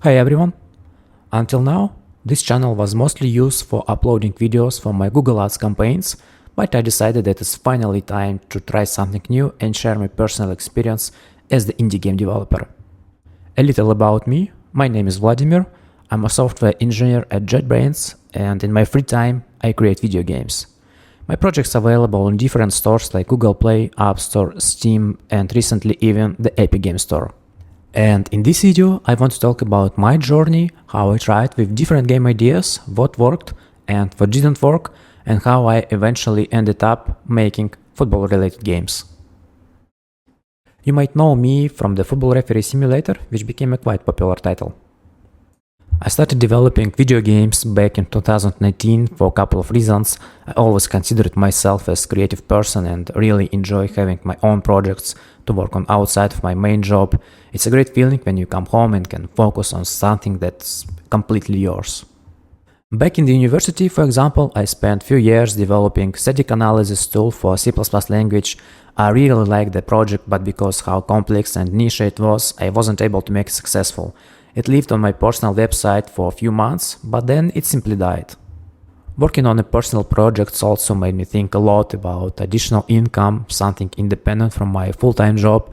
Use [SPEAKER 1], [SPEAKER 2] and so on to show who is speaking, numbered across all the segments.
[SPEAKER 1] Hi everyone! Until now, this channel was mostly used for uploading videos for my Google Ads campaigns, but I decided that it's finally time to try something new and share my personal experience as the indie game developer. A little about me: my name is Vladimir, I'm a software engineer at JetBrains, and in my free time I create video games. My projects are available in different stores like Google Play, App Store, Steam, and recently even the Epic Game Store. And in this video, I want to talk about my journey, how I tried with different game ideas, what worked and what didn't work, and how I eventually ended up making football-related games. You might know me from the Football Referee Simulator, which became a quite popular title. I started developing video games back in 2019 for a couple of reasons. I always considered myself as a creative person and really enjoy having my own projects to work on outside of my main job. It's a great feeling when you come home and can focus on something that's completely yours. Back in the university, for example, I spent a few years developing static analysis tool for C++ language. I really liked the project, but because how complex and niche it was, I wasn't able to make it successful. It lived on my personal website for a few months, but then it simply died. Working on a personal projects also made me think a lot about additional income, something independent from my full-time job,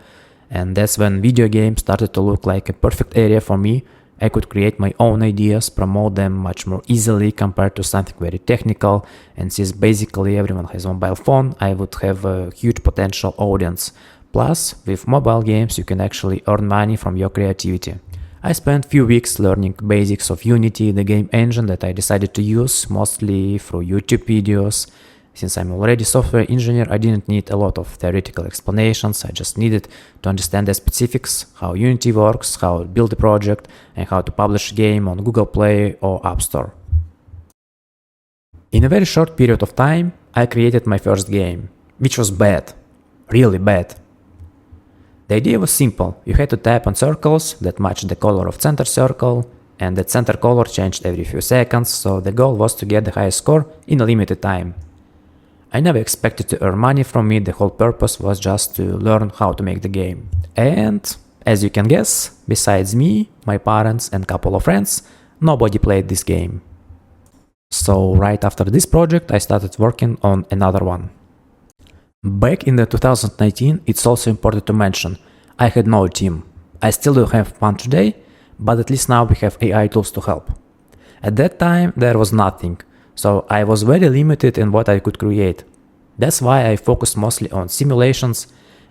[SPEAKER 1] and that's when video games started to look like a perfect area for me. I could create my own ideas, promote them much more easily compared to something very technical, and since basically everyone has a mobile phone, I would have a huge potential audience. Plus, with mobile games you can actually earn money from your creativity. I spent a few weeks learning basics of Unity, the game engine that I decided to use mostly through YouTube videos. Since I'm already a software engineer, I didn't need a lot of theoretical explanations. I just needed to understand the specifics, how Unity works, how to build a project, and how to publish a game on Google Play or App Store. In a very short period of time, I created my first game, which was bad, really bad. The idea was simple. You had to tap on circles that matched the color of center circle, and that center color changed every few seconds, so the goal was to get the highest score in a limited time. I never expected to earn money from it, the whole purpose was just to learn how to make the game. And, as you can guess, besides me, my parents and couple of friends, nobody played this game. So right after this project I started working on another one. Back in the 2019, it's also important to mention, I had no team. I still do have one today, but at least now we have AI tools to help. At that time there was nothing, so I was very limited in what I could create. That's why I focused mostly on simulations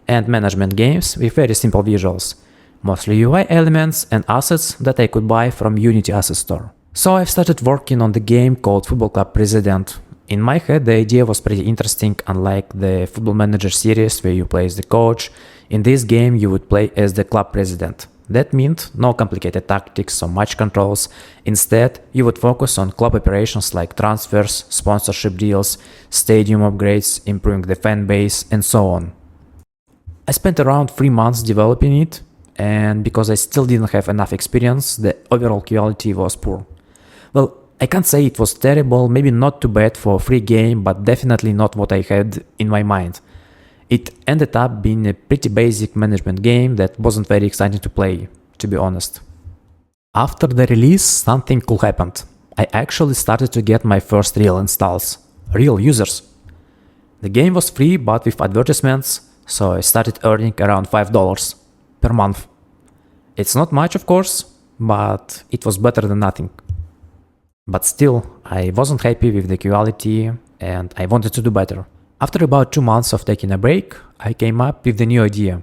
[SPEAKER 1] and management games with very simple visuals, mostly UI elements and assets that I could buy from Unity Asset Store. So I've started working on the game called Football Club President. In my head, the idea was pretty interesting. Unlike the Football Manager series where you play as the coach, in this game you would play as the club president. That meant no complicated tactics or match controls. Instead, you would focus on club operations like transfers, sponsorship deals, stadium upgrades, improving the fan base, and so on. I spent around 3 months developing it, and because I still didn't have enough experience, the overall quality was poor. Well, I can't say it was terrible, maybe not too bad for a free game, but definitely not what I had in my mind. It ended up being a pretty basic management game that wasn't very exciting to play, to be honest. After the release, something cool happened. I actually started to get my first real installs, real users. The game was free but with advertisements, so I started earning around $5 per month. It's not much of course, but it was better than nothing. But still, I wasn't happy with the quality and I wanted to do better. After about 2 months of taking a break, I came up with the new idea,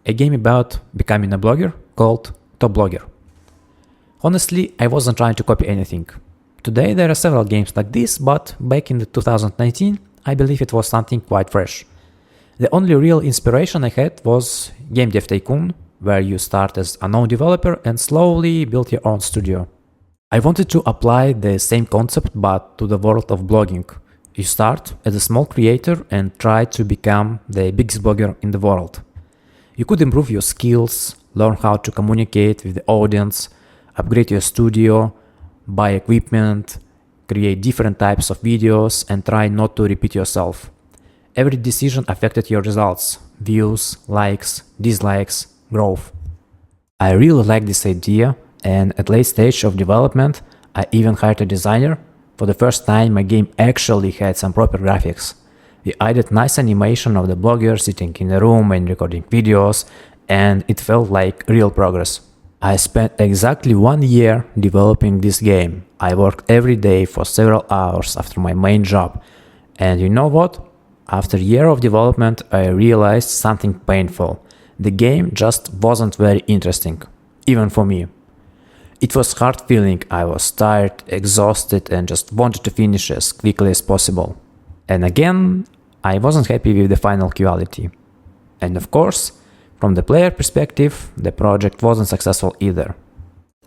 [SPEAKER 1] a game about becoming a blogger called Top Blogger. Honestly, I wasn't trying to copy anything. Today there are several games like this, but back in 2019, I believe it was something quite fresh. The only real inspiration I had was Game Dev Tycoon, where you start as a known developer and slowly build your own studio. I wanted to apply the same concept but to the world of blogging. You start as a small creator and try to become the biggest blogger in the world. You could improve your skills, learn how to communicate with the audience, upgrade your studio, buy equipment, create different types of videos and try not to repeat yourself. Every decision affected your results, views, likes, dislikes, growth. I really like this idea and at late stage of development, I even hired a designer. For the first time, my game actually had some proper graphics. We added nice animation of the blogger sitting in a room and recording videos, and it felt like real progress. I spent exactly 1 year developing this game. I worked every day for several hours after my main job. And you know what? After a year of development, I realized something painful. The game just wasn't very interesting, even for me. It was hard feeling. I was tired, exhausted, and just wanted to finish as quickly as possible. And again, I wasn't happy with the final quality. And of course, from the player perspective, the project wasn't successful either.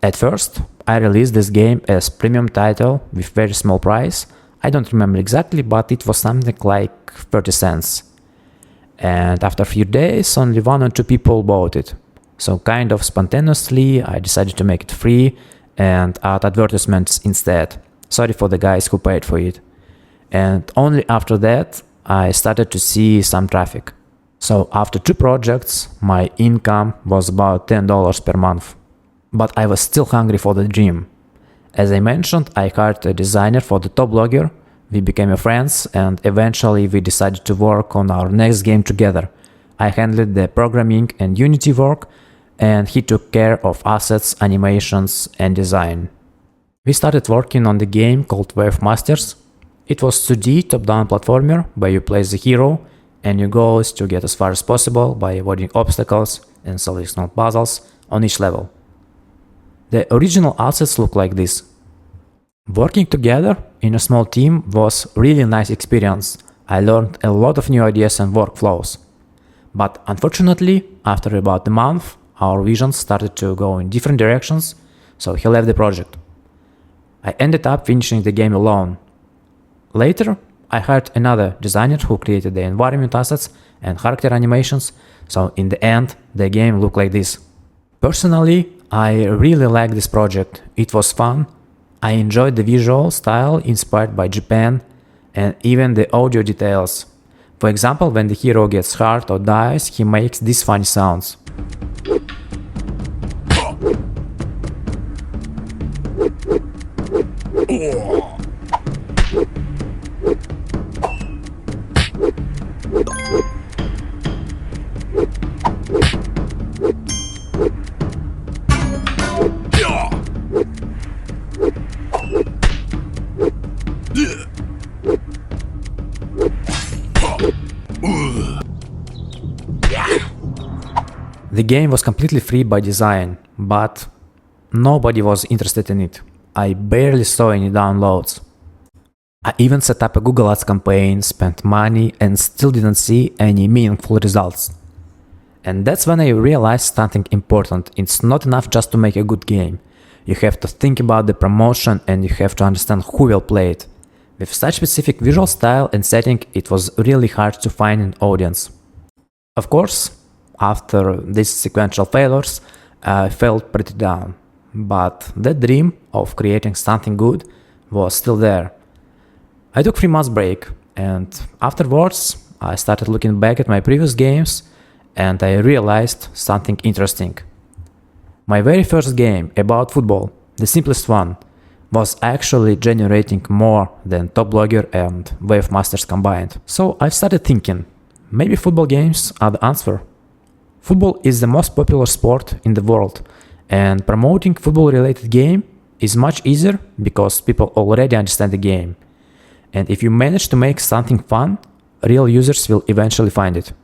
[SPEAKER 1] At first, I released this game as premium title with very small price. I don't remember exactly, but it was something like 30 cents. And after a few days, only 1 or 2 people bought it. So kind of spontaneously, I decided to make it free and add advertisements instead. Sorry for the guys who paid for it. And only after that, I started to see some traffic. So after 2 projects, my income was about $10 per month. But I was still hungry for the dream. As I mentioned, I hired a designer for the top blogger. We became friends and eventually we decided to work on our next game together. I handled the programming and Unity work, and he took care of assets, animations, and design. We started working on the game called Wave Masters. It was 2D top-down platformer where you play the hero, and your goal is to get as far as possible by avoiding obstacles and solving small puzzles on each level. The original assets look like this. Working together in a small team was really nice experience. I learned a lot of new ideas and workflows. But unfortunately, after about a month, our visions started to go in different directions, so he left the project. I ended up finishing the game alone. Later, I hired another designer who created the environment assets and character animations, so in the end, the game looked like this. Personally, I really liked this project. It was fun. I enjoyed the visual style inspired by Japan and even the audio details. For example, when the hero gets hurt or dies, he makes these funny sounds. The game was completely free by design, but nobody was interested in it. I barely saw any downloads. I even set up a Google Ads campaign, spent money, and still didn't see any meaningful results. And that's when I realized something important. It's not enough just to make a good game. You have to think about the promotion and you have to understand who will play it. With such specific visual style and setting, it was really hard to find an audience. Of course, after these sequential failures, I felt pretty down. But that dream of creating something good was still there. I took 3 months break, and afterwards I started looking back at my previous games and I realized something interesting. My very first game about football, the simplest one, was actually generating more than Top Blogger and Wave Masters combined. So I started thinking, maybe football games are the answer. Football is the most popular sport in the world, and promoting football-related game is much easier because people already understand the game. And if you manage to make something fun, real users will eventually find it.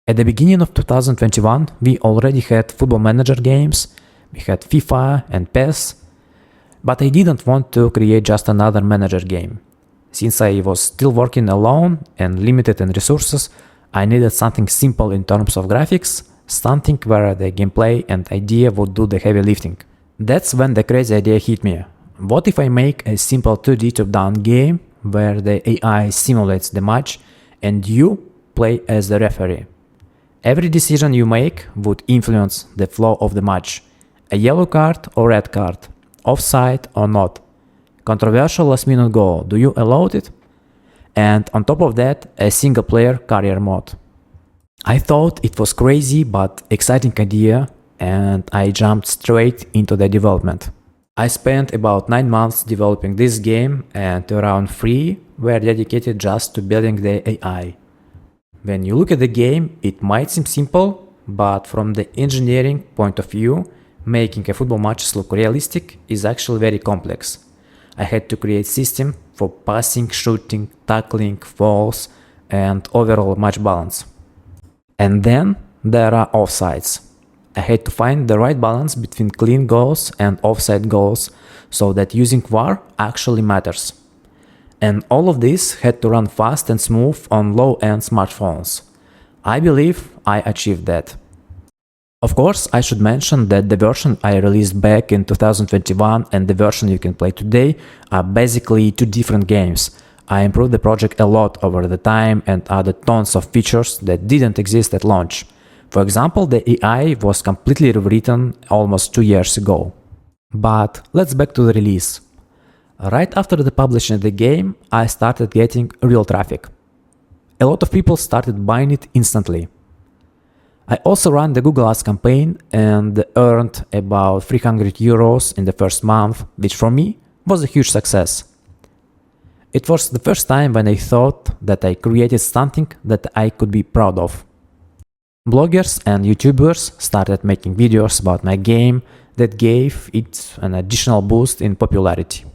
[SPEAKER 1] At the beginning of 2021, we already had Football Manager games, we had FIFA and PES, but I didn't want to create just another manager game. Since I was still working alone and limited in resources, I needed something simple in terms of graphics, something where the gameplay and idea would do the heavy lifting. That's when the crazy idea hit me. What if I make a simple 2D top-down game where the AI simulates the match and you play as the referee? Every decision you make would influence the flow of the match. A yellow card or red card, offside or not, controversial last-minute goal, do you allow it? And on top of that, a single-player career mode. I thought it was crazy but exciting idea, and I jumped straight into the development. I spent about 9 months developing this game, and around 3 were dedicated just to building the AI. When you look at the game, it might seem simple, but from the engineering point of view, making a football matches look realistic is actually very complex. I had to create system for passing, shooting, tackling, falls, and overall match balance. And then there are offsides. I had to find the right balance between clean goals and offside goals so that using VAR actually matters. And all of this had to run fast and smooth on low-end smartphones. I believe I achieved that. Of course, I should mention that the version I released back in 2021 and the version you can play today are basically two different games. I improved the project a lot over the time and added tons of features that didn't exist at launch. For example, the AI was completely rewritten almost 2 years ago. But let's back to the release. Right after the publishing of the game, I started getting real traffic. A lot of people started buying it instantly. I also ran the Google Ads campaign and earned about 300 euros in the first month, which for me was a huge success. It was the first time when I thought that I created something that I could be proud of. Bloggers and YouTubers started making videos about my game that gave it an additional boost in popularity.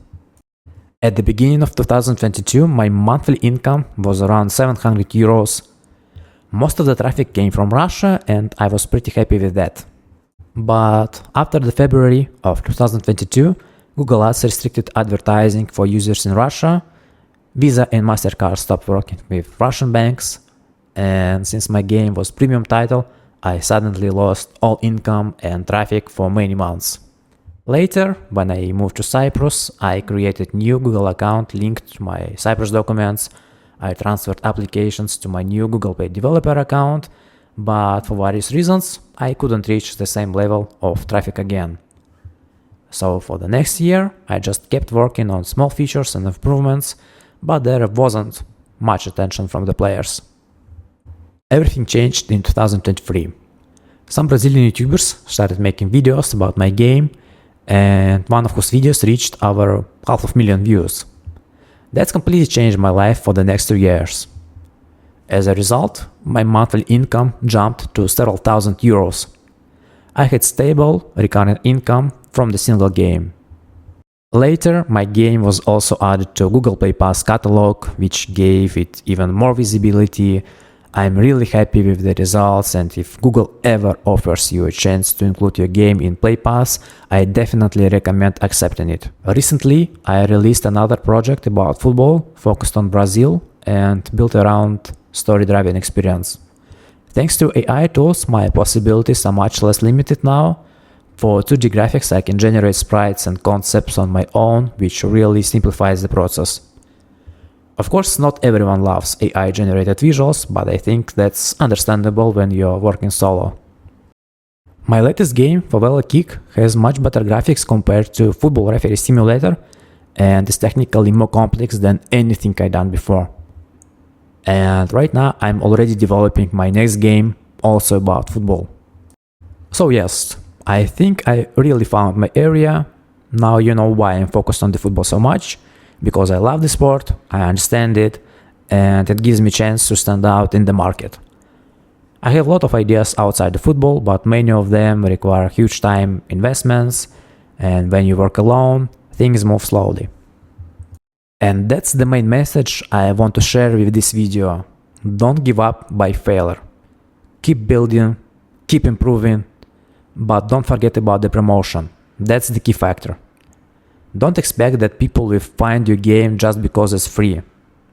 [SPEAKER 1] At the beginning of 2022, my monthly income was around 700 euros. Most of the traffic came from Russia and I was pretty happy with that. But after the February of 2022, Google Ads restricted advertising for users in Russia. Visa and MasterCard stopped working with Russian banks. And since my game was premium title, I suddenly lost all income and traffic for many months. Later, when I moved to Cyprus, I created new Google account linked to my Cyprus documents. I transferred applications to my new Google Pay developer account, but for various reasons, I couldn't reach the same level of traffic again. So for the next year, I just kept working on small features and improvements, but there wasn't much attention from the players. Everything changed in 2023. Some Brazilian YouTubers started making videos about my game, and one of whose videos reached over 500,000 views. That's completely changed my life for the next 2 years. As a result, my monthly income jumped to several thousand euros. I had stable, recurring income from the single game. Later, my game was also added to Google Play Pass catalog, which gave it even more visibility. I'm really happy with the results, and if Google ever offers you a chance to include your game in Play Pass, I definitely recommend accepting it. Recently, I released another project about football focused on Brazil and built around story-driven experience. Thanks to AI tools, my possibilities are much less limited now. For 2D graphics, I can generate sprites and concepts on my own, which really simplifies the process. Of course, not everyone loves AI-generated visuals, but I think that's understandable when you're working solo. My latest game, Favela Kick, has much better graphics compared to Football Referee Simulator and is technically more complex than anything I've done before. And right now I'm already developing my next game, also about football. So yes, I think I really found my area. Now you know why I'm focused on the football so much. Because I love the sport, I understand it, and it gives me a chance to stand out in the market. I have a lot of ideas outside the football, but many of them require huge time investments, and when you work alone, things move slowly. And that's the main message I want to share with this video. Don't give up by failure. Keep building, keep improving, but don't forget about the promotion. That's the key factor. Don't expect that people will find your game just because it's free.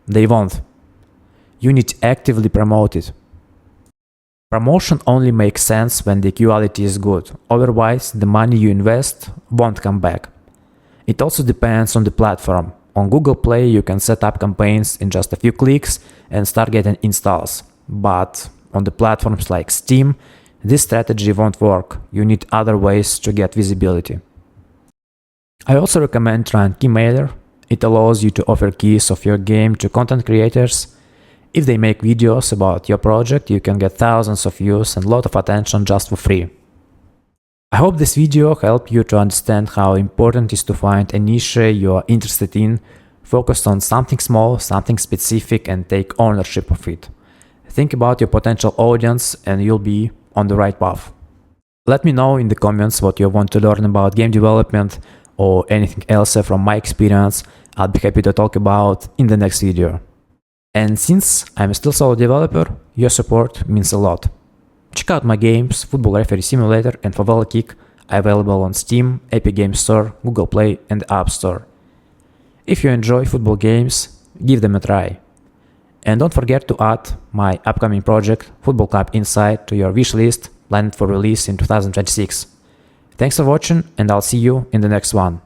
[SPEAKER 1] They won't. You need to actively promote it. Promotion only makes sense when the quality is good, otherwise the money you invest won't come back. It also depends on the platform. On Google Play you can set up campaigns in just a few clicks and start getting installs. But on the platforms like Steam, this strategy won't work. You need other ways to get visibility. I also recommend trying Keymailer. It allows you to offer keys of your game to content creators. If they make videos about your project, you can get thousands of views and a lot of attention just for free. I hope this video helped you to understand how important it is to find a niche you are interested in, focus on something small, something specific, and take ownership of it. Think about your potential audience and you'll be on the right path. Let me know in the comments what you want to learn about game development or anything else from my experience. I'll be happy to talk about in the next video. And since I'm still solo developer, your support means a lot. Check out my games, Football Referee Simulator and Favela Kick are available on Steam, Epic Games Store, Google Play and App Store. If you enjoy football games, give them a try. And don't forget to add my upcoming project, Football Club Inside, to your wishlist, planned for release in 2026. Thanks for watching and I'll see you in the next one.